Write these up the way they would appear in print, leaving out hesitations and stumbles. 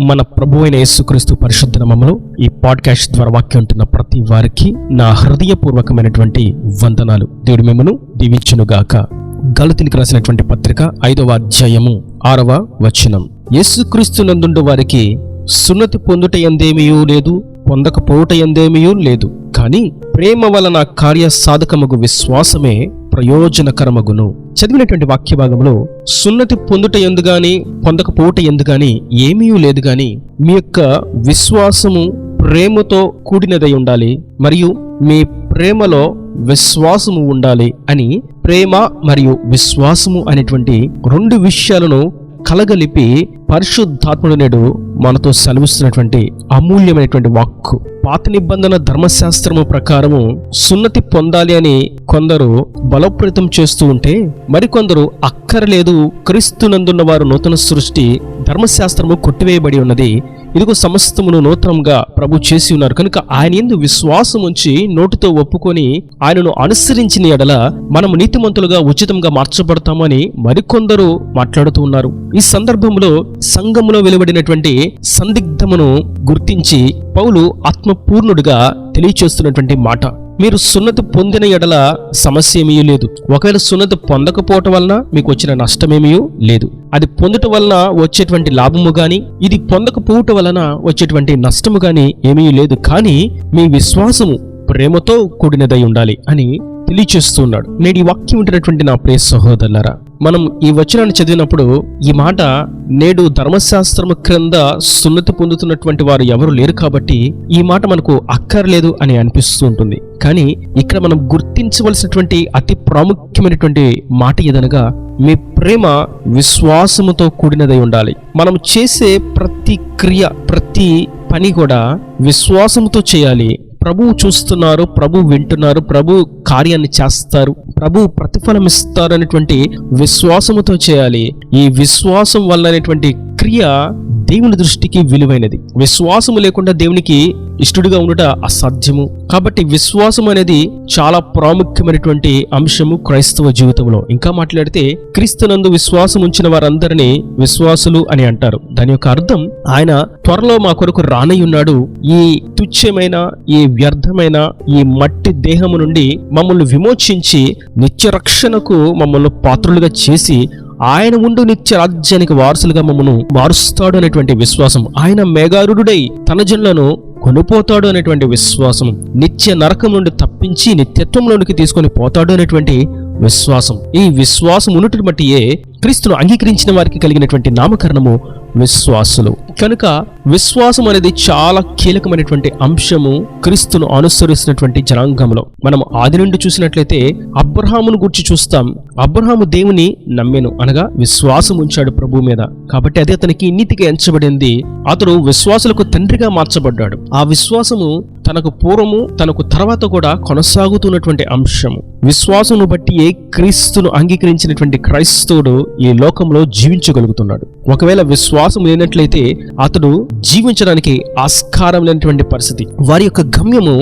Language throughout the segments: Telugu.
మన ప్రభు అయిన యేసుక్రీస్తు పరిశుద్ధ నామములో ఈ పాడ్కాస్ట్ ద్వారా వాక్యం ఉంటున్న ప్రతి వారికి నా హృదయపూర్వకమైనటువంటి వందనాలు. దేవుడు మిమ్మను దీవించునుగాక. గలతీయులకు రాసినటువంటి పత్రిక 5వ అధ్యాయము 6వ వచనం. యేసుక్రీస్తు నందుండు వారికి సున్నతి పొందుట యందేమియూ లేదు, పొందకపోవుట యందేమియూ లేదు, కానీ ప్రేమ వలన కార్య సాధకమగు విశ్వాసమే ప్రయోజనకరమగును. చదివినటువంటి వాక్య భాగంలో సున్నతి పొందుట యందు గాని పొందకపోవుట యందు గాని ఏమీ లేదు, గాని మీ యొక్క విశ్వాసము ప్రేమతో కూడినదై ఉండాలి మరియు మీ ప్రేమలో విశ్వాసము ఉండాలి అని ప్రేమ మరియు విశ్వాసము అనేటువంటి రెండు విషయాలను కలగలిపి పరిశుద్ధాత్ముడు నేడు మనతో సెలవిస్తున్నటువంటి అమూల్యమైనటువంటి వాక్కు. పాత నిబంధన ధర్మశాస్త్రము ప్రకారము సున్నతి పొందాలి అని కొందరు బలోపేతం చేస్తూ ఉంటే, మరికొందరు అక్కరలేదు, క్రీస్తునందున్న వారు నూతన సృష్టి, ధర్మశాస్త్రము కొట్టివేయబడి ఉన్నది, ఇదిగో సమస్తమును నూతనంగా ప్రభు చేసి ఉన్నారు కనుక ఆయన యందు విశ్వాసం ఉంచి నోటితో ఒప్పుకొని ఆయనను అనుసరించిన ఎడల మనము నీతిమంతులుగా ఉచితంగా మార్చబడతామని మరికొందరు మాట్లాడుతూ ఉన్నారు. ఈ సందర్భంలో సంఘములో వెలువడినటువంటి సందిగ్ధమును గుర్తించి పౌలు ఆత్మపూర్ణుడిగా తెలియచేస్తున్నటువంటి మాట, మీరు సున్నతి పొందిన ఎడల సమస్య ఏమీ లేదు. ఒకవేళ సున్నతి పొందకపోవటం వలన మీకు వచ్చిన నష్టమేమీ లేదు. అది పొందటం వలన వచ్చేటువంటి లాభము గాని, ఇది పొందకపోవటం వలన వచ్చేటువంటి నష్టము గాని ఏమీ లేదు, కానీ మీ విశ్వాసము ప్రేమతో కూడినదై ఉండాలి అని తెలియచేస్తున్నాడు. నేడు ఈ వాక్యం ఉంటున్నటువంటి నా ప్రియ సహోదరులారా, మనం ఈ వచనాన్ని చదివినప్పుడు ఈ మాట, నేడు ధర్మశాస్త్రము క్రింద సున్నతి పొందుతున్నటువంటి వారు ఎవరు లేరు కాబట్టి ఈ మాట మనకు అక్కర్లేదు అని అనిపిస్తూ ఉంటుంది. కానీ ఇక్కడ మనం గుర్తించవలసినటువంటి అతి ప్రాముఖ్యమైనటువంటి మాట ఏదనగా, మీ ప్రేమ విశ్వాసముతో కూడినదై ఉండాలి. మనం చేసే ప్రతి క్రియ, ప్రతి పని కూడా విశ్వాసముతో చేయాలి. ప్రభువు చూస్తున్నారు, ప్రభు వింటున్నారు, ప్రభు కార్యాన్ని చేస్తారు, ప్రభు ప్రతిఫలం ఇస్తారు అనేటువంటి విశ్వాసముతో చేయాలి. ఈ విశ్వాసం వల్ల అనేటువంటి క్రియ దేవుని దృష్టికి విలువైనది. విశ్వాసము లేకుండా దేవునికి ఇష్టడుగా ఉండట అసాధ్యము. కాబట్టి విశ్వాసం అనేది చాలా ప్రాముఖ్యమైనటువంటి అంశము క్రైస్తవ జీవితంలో. ఇంకా మాట్లాడితే క్రీస్తునందు విశ్వాసం ఉంచిన వారందరినీ విశ్వాసులు అని అంటారు. దాని యొక్క అర్థం, ఆయన త్వరలో మా కొరకు రానయ్యున్నాడు, ఈ తుచ్చమైన, ఈ వ్యర్థమైన, ఈ మట్టి దేహము నుండి మమ్మల్ని విమోచించి నిత్య రక్షణకు మమ్మల్ని పాత్రులుగా చేసి ఆయన ఉండు నిత్య రాజ్యానికి వారసులుగా మమ్మను మారుస్తాడు అనేటువంటి విశ్వాసం, ఆయన మేఘారుడై తన జనులను కొనిపోతాడు అనేటువంటి విశ్వాసం, నిత్య నరకం నుండి తప్పించి నిత్యత్వంలోనికి తీసుకొని పోతాడు అనేటువంటి విశ్వాసం. ఈ విశ్వాసం ఉన్నటువంటి బట్టియే క్రీస్తును అంగీకరించిన వారికి కలిగినటువంటి నామకరణము విశ్వాసులు. కనుక విశ్వాసం అనేది చాలా కీలకమైనటువంటి అంశము క్రీస్తును అనుసరిస్తున్నటువంటి జనాంగంలో. మనం ఆది నుండి చూసినట్లయితే అబ్రహామును గురించి చూస్తాం. అబ్రహాము దేవుని నమ్మెను, అనగా విశ్వాసం ఉంచాడు ప్రభు మీద, కాబట్టి అది అతనికి నీతిగా ఎంచబడింది. అతడు విశ్వాసులకు తండ్రిగా మార్చబడ్డాడు. ఆ విశ్వాసము తనకు పూర్వము, తనకు తర్వాత కూడా కొనసాగుతున్నటువంటి అంశము. విశ్వాసమును బట్టి ఏ క్రీస్తును అంగీకరించినటువంటి క్రైస్తవుడు ఈ లోకంలో జీవించగలుగుతున్నాడు. ఒకవేళ విశ్వాసం లేనట్లయితే అతడు జీవించడానికి ఆస్కారం లేనటువంటి పరిస్థితి. వారి యొక్క గమ్యము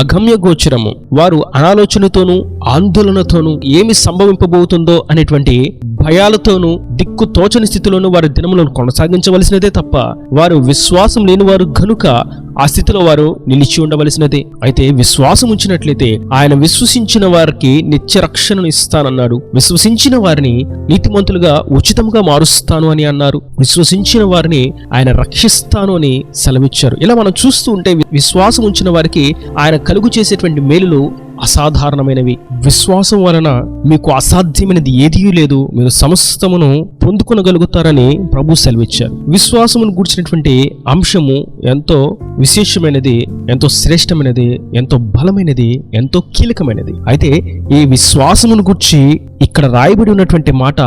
అగమ్య గోచరము. వారు అనాలోచనతోనూ ఆందోళనతోనూ ఏమి సంభవింపబోతుందో అనేటువంటి భయాలతోనూ దిక్కు తోచని స్థితిలోనూ వారి దినములను కొనసాగించవలసినదే తప్ప వారు విశ్వాసం లేని వారు గనుక ఆ స్థితిలో వారు నిలిచి ఉండవలసినదే. అయితే విశ్వాసం ఉంచినట్లయితే ఆయన విశ్వసించిన వారికి నిత్య రక్షణను ఇస్తానన్నాడు. విశ్వసించిన వారిని నీతిమంతులుగా ఉచితంగా మారుస్తాను అని అన్నారు. విశ్వసించిన వారిని ఆయన రక్షిస్తాను అని సెలవిచ్చారు. ఇలా మనం చూస్తూ ఉంటే విశ్వాసం ఉంచిన వారికి ఆయన కలుగు చేసేటువంటి మేలులు అసాధారణమైనవి. విశ్వాసం వలన మీకు అసాధ్యమైనది ఏదీ లేదు, మీరు సమస్తమును పొందుకొనగలుగుతారని ప్రభు సెలవిచ్చారు. విశ్వాసమును గూర్చినటువంటి అంశము ఎంతో విశేషమైనది, ఎంతో శ్రేష్టమైనది, ఎంతో బలమైనది, ఎంతో కీలకమైనది. అయితే ఈ విశ్వాసమును గూర్చి ఇక్కడ రాయబడి ఉన్నటువంటి మాట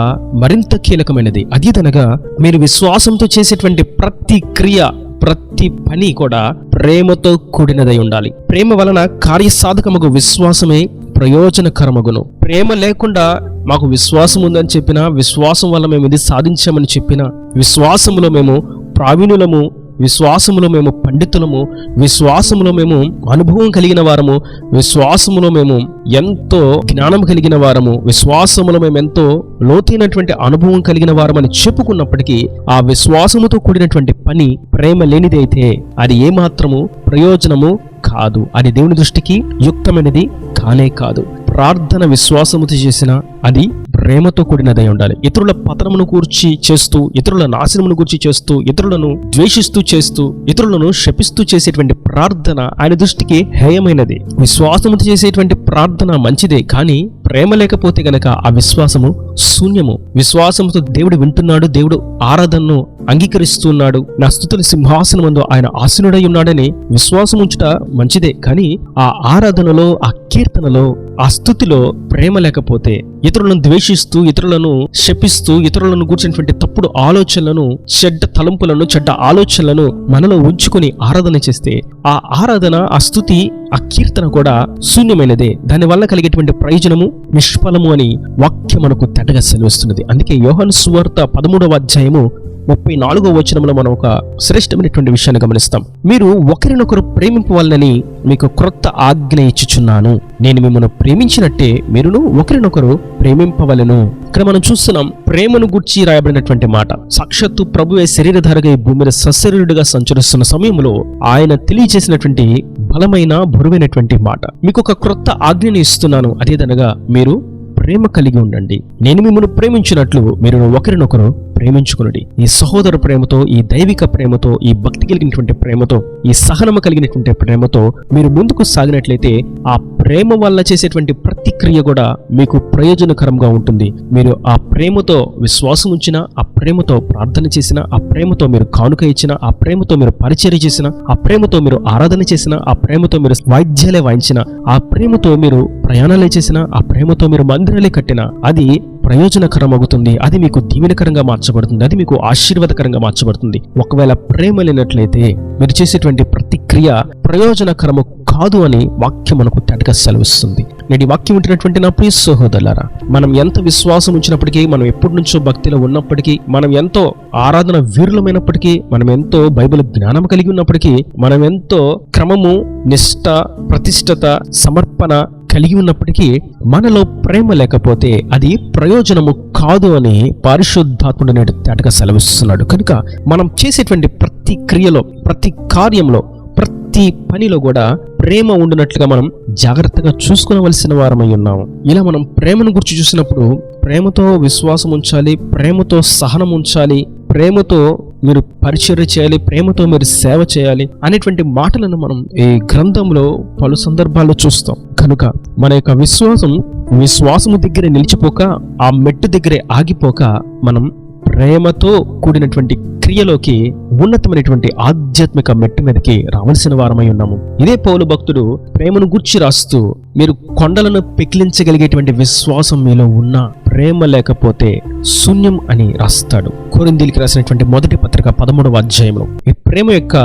మరింత కీలకమైనది. అదేదనగా, మీరు విశ్వాసంతో చేసేటువంటి ప్రతి క్రియ, ప్రతి పని కూడా ప్రేమతో కూడినదై ఉండాలి. ప్రేమ వలన కార్యసాధకమగు విశ్వాసమే ప్రయోజనకరమగును. ప్రేమ లేకుండా మాకు విశ్వాసం ఉందని చెప్పినా, విశ్వాసం వల్ల మేము ఇది సాధించామని చెప్పినా, విశ్వాసములో మేము ప్రావీణులము, విశ్వాసములో మేము పండితులము, విశ్వాసములో మేము అనుభవం కలిగిన వారము, విశ్వాసములో మేము ఎంతో జ్ఞానం కలిగిన వారము, విశ్వాసములో మేము ఎంతో లోతైనటువంటి అనుభవం కలిగిన వారమని చెప్పుకున్నప్పటికీ ఆ విశ్వాసముతో కూడినటువంటి పని ప్రేమ లేనిదైతే అది ఏమాత్రము ప్రయోజనము కాదు. అది దేవుని దృష్టికి యుక్తమైనది కానే కాదు. ప్రార్థన విశ్వాసముతో చేసిన అది ప్రేమతో కూడినదై ఉండాలి. ఇతరుల పతనమును గూర్చి చేస్తూ, ఇతరుల నాశనమును గూర్చి చేస్తూ, ఇతరులను ద్వేషిస్తూ చేస్తూ, ఇతరులను శపిస్తూ చేసేటువంటి ప్రార్థన ఆయన దృష్టికి హేయమైనది. విశ్వాసముతో చేసేటువంటి ప్రార్థన మంచిదే, కానీ ప్రేమ లేకపోతే గనక ఆ విశ్వాసము శూన్యము. విశ్వాసముతో దేవుడు వింటున్నాడు, దేవుడు ఆరాధనను అంగీకరిస్తున్నాడు, నా స్తుతుల సింహాసనమందు ఆయన ఆసీనుడై ఉన్నాడని విశ్వాసం ఉంచుట మంచిదే, కానీ ఆ ఆరాధనలో, ఆ కీర్తనలో, ఆ స్తుతిలో ప్రేమ లేకపోతే, ఇతరులను ద్వేషిస్తూ, ఇతరులను శపిస్తూ, ఇతరులను కూర్చున్నటువంటి తప్పుడు ఆలోచనలను, చెడ్డ తలంపులను, చెడ్డ ఆలోచనలను మనలో ఉంచుకొని ఆరాధన చేస్తే ఆ ఆరాధన, ఆ స్తుతి, ఆ కీర్తన కూడా శూన్యమైనదే. దానివల్ల కలిగేటువంటి ప్రయోజనము నిష్ఫలము అని వాక్యం మనకు తేటగా సెలవిస్తున్నది. అందుకే యోహాను సువార్త 13వ అధ్యాయము 34వ వచనంలో మనం ఒక శ్రేష్టమైనటువంటి విషయాన్ని గమనిస్తాం. మీరు ఒకరినొకరు ప్రేమింపవాలని మీకు క్రొత్త ఆజ్ఞ ఇచ్చుచున్నాను, నేను మిమ్మల్ని ప్రేమించినట్టే మీరును ఒకరినొకరు ప్రేమింపవలెను. ఇక్కడ మనం చూస్తున్నాం ప్రేమను గుర్చి రాయబడినటువంటి మాట. సాక్షాత్తు ప్రభువే శరీరధారగా ఈ భూమి మీద సశరీరుడిగా సంచరిస్తున్న సమయంలో ఆయన తెలియజేసినటువంటి బలమైన బరువైనటువంటి మాట. మీకు ఒక క్రొత్త ఆజ్ఞని ఇస్తున్నాను, అదేదనగా మీరు ప్రేమ కలిగి ఉండండి. నేను మిమ్మల్ని ప్రేమించినట్లు మీరు ఒకరినొకరు ప్రేమించుకునండి. ఈ సహోదర ప్రేమతో, ఈ దైవిక ప్రేమతో, ఈ భక్తి కలిగినటువంటి ప్రేమతో, ఈ సహనము కలిగినటువంటి ప్రేమతో మీరు ముందుకు సాగినట్లయితే ఆ ప్రేమ వల్ల చేసేటువంటి ప్రతిక్రియ కూడా మీకు ప్రయోజనకరంగా ఉంటుంది. మీరు ఆ ప్రేమతో విశ్వాసం ఉంచిన, ఆ ప్రేమతో ప్రార్థన చేసిన, ఆ ప్రేమతో మీరు కానుక ఇచ్చిన, ఆ ప్రేమతో మీరు పరిచర్య చేసిన, ఆ ప్రేమతో మీరు ఆరాధన చేసిన, ఆ ప్రేమతో మీరు వాయిద్యాలే వాయించిన, ఆ ప్రేమతో మీరు ప్రయాణాలే చేసిన, ఆ ప్రేమతో మీరు మందిరాలే కట్టిన, అది ప్రయోజనకరం అవుతుంది. అది మీకు దీవెనకరంగా మార్చబడుతుంది, అది మీకు ఆశీర్వాదకరంగా మార్చబడుతుంది. ఒకవేళ ప్రేమ లేనట్లయితే మీరు చేసేటువంటి ప్రతిక్రియ ప్రయోజనకరము కాదు అని వాక్యం మనకు తేటగా సెలవిస్తుంది. నేటి వాక్యం ఉంటున్నటువంటి నా ప్రియ సహోదరులారా, మనం ఎంత విశ్వాసం ఉంచినప్పటికీ, మనం ఎప్పటి నుంచో భక్తిలో ఉన్నప్పటికీ, మనం ఎంతో ఆరాధన వీరులమైనప్పటికీ, మనం ఎంతో బైబిల్ జ్ఞానం కలిగి ఉన్నప్పటికీ, మనం ఎంతో క్రమము, నిష్ఠ, ప్రతిష్టత, సమర్పణ కలిగి ఉన్నప్పటికీ మనలో ప్రేమ లేకపోతే అది ప్రయోజనము కాదు అని పరిశుద్ధాత్ముడు నేడు తేటగా సెలవిస్తున్నాడు. కనుక మనం చేసేటువంటి ప్రతి క్రియలో, ప్రతి కార్యంలో, ప్రతి పనిలో కూడా ప్రేమ ఉండినట్లుగా మనం జాగ్రత్తగా చూసుకోవలసిన వారమై ఉన్నాము. ఇలా మనం ప్రేమను గురించి చూసినప్పుడు ప్రేమతో విశ్వాసం ఉంచాలి, ప్రేమతో సహనం ఉంచాలి, ప్రేమతో మీరు పరిచర్య చేయాలి, ప్రేమతో మీరు సేవ చేయాలి అనేటువంటి మాటలను మనం ఈ గ్రంథంలో పలు సందర్భాల్లో చూస్తాం. కనుక మన యొక్క విశ్వాసము దగ్గరే నిలిచిపోక, ఆ మెట్టు దగ్గరే ఆగిపోక, మనం ప్రేమతో కూడినటువంటి క్రియలోకి, ఉన్నతమైనటువంటి ఆధ్యాత్మిక మెట్టు మీదకి రావాల్సిన వారమై ఉన్నాము. ఇదే పౌలు భక్తుడు ప్రేమను గూర్చి రాస్తూ, మీరు కొండలను పెకిలించగలిగేటువంటి విశ్వాసం మీలో ఉన్న ప్రేమ లేకపోతే శూన్యం అని రాస్తాడు. కొరింథీయులకు రాసినటువంటి మొదటి పత్రిక 13వ అధ్యాయంలో ఈ ప్రేమ యొక్క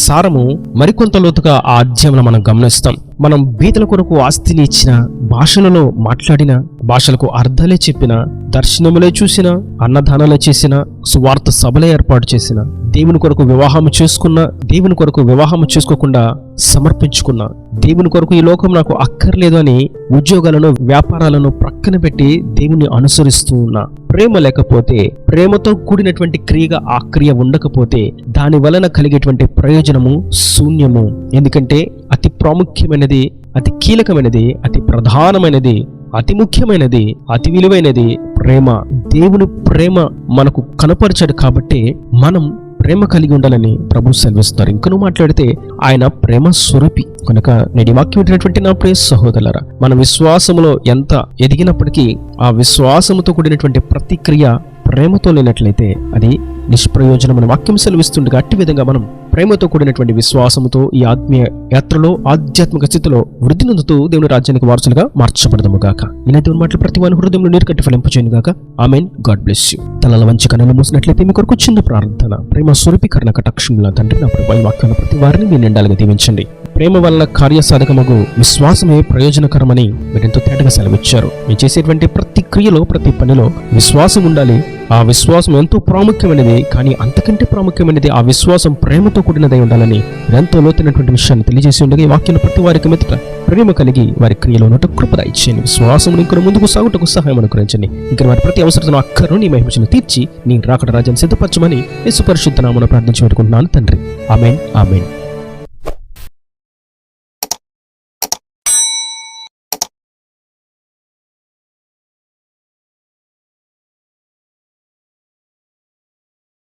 సారము మరికొంత లోతుగా ఆ అధ్యాయంలో మనం గమనిస్తాం. మనం బీదల కొరకు ఆస్తిని ఇచ్చిన, భాషలలో మాట్లాడిన, భాషలకు అర్థాలే చెప్పిన, దర్శనములే చూసిన, అన్నదానాలే చేసిన, సువార్త సభలే ఏర్పాటు చేసిన, దేవుని కొరకు వివాహము చేసుకున్న, దేవుని కొరకు వివాహము చేసుకోకుండా సమర్పించుకున్న, దేవుని కొరకు ఈ లోకం నాకు అక్కర్లేదు అని ఉద్యోగాలను, వ్యాపారాలను ప్రక్కన పెట్టి దేవుని అనుసరిస్తూ ఉన్నా, ప్రేమ లేకపోతే, ప్రేమతో కూడినటువంటి క్రియగా ఆ క్రియ ఉండకపోతే దాని వలన కలిగేటువంటి ప్రయోజనము శూన్యము. ఎందుకంటే అతి ప్రాముఖ్యమైనది, అతి కీలకమైనది, అతి ప్రధానమైనది, అతి ముఖ్యమైనది, అతి విలువైనది ప్రేమ. దేవుని ప్రేమ మనకు కనపరిచాడు కాబట్టి మనం ప్రేమ కలిగి ఉండాలని ప్రభు సెలవిస్తున్నారు. ఇంకను మాట్లాడితే ఆయన ప్రేమ స్వరూపి. కనుక నేటి వాక్యం వింటున్నటువంటి నా ప్రియ సహోదరులారా, మన విశ్వాసములో ఎంత ఎదిగినప్పటికీ ఆ విశ్వాసముతో కూడినటువంటి ప్రతిక్రియ ప్రేమతో లేనట్లయితే అది నిష్ప్రయోజనం అని వాక్యం సెలవిస్తుండగా, అట్టి విధంగా మనం ప్రేమతో కూడినటువంటి విశ్వాసముతో ఈ ఆత్మీయ యాత్రలో, ఆధ్యాత్మిక స్థితిలో వృద్ధి నొందుతూ దేవుని రాజ్యానికి వారసులుగా మార్చబడదాము గాక. ఇలా దేవుని మాటలు ప్రతి వాని హృదయంలో నీరు కట్టి ఫలింపచేయను గాక. ఆమేన్. God bless you. తలల వంచి కన్నులు మూసినట్లయితే మీ కొరకు చిన్న ప్రార్థన. ప్రేమ స్వరూపీకరణ కటాక్షముల తండ్రి, నా ప్రభు ఈ వాక్యాన్ని ప్రతి వారిని మీ నిండాలుగా దీవించండి. ప్రేమ వల్ల కార్యసాధకమగు విశ్వాసమే ప్రయోజనకరమని మీరెంతో తేటగా సెలవిచ్చారు. మీరు చేసేటువంటి ప్రతి క్రియలో, ప్రతి పనిలో విశ్వాసం ఉండాలి. ఆ ఆ విశ్వాసం ఎంతో ప్రాముఖ్యమైనది, కానీ అంతకంటే ప్రాముఖ్యమైనది ఆ విశ్వాసం ప్రేమతో కూడినదై ఉండాలని ఎంతో లోతైనటువంటి విషయాన్ని తెలియజేసి ఉండగా ఈ వాక్యం ప్రతి వారికి మెత్తట ప్రేమ కలిగి వారి క్రియలో ఉన్నట్టు కృప దయచేయండి. విశ్వాసం ఇంకా ముందుకు సాగుటకు సహాయం అనుగ్రహించండి. ఇంకా వారి ప్రతి అవసరతను అక్కరను నీ మహిమను తీర్చి నీ రాకడ రాజ్యాన్ని సిద్ధపరచమని యేసు పరిశుద్ధ నామమున ప్రార్థించి పెట్టుకుంటున్నాను తండ్రి. ఆమేన్, ఆమేన్.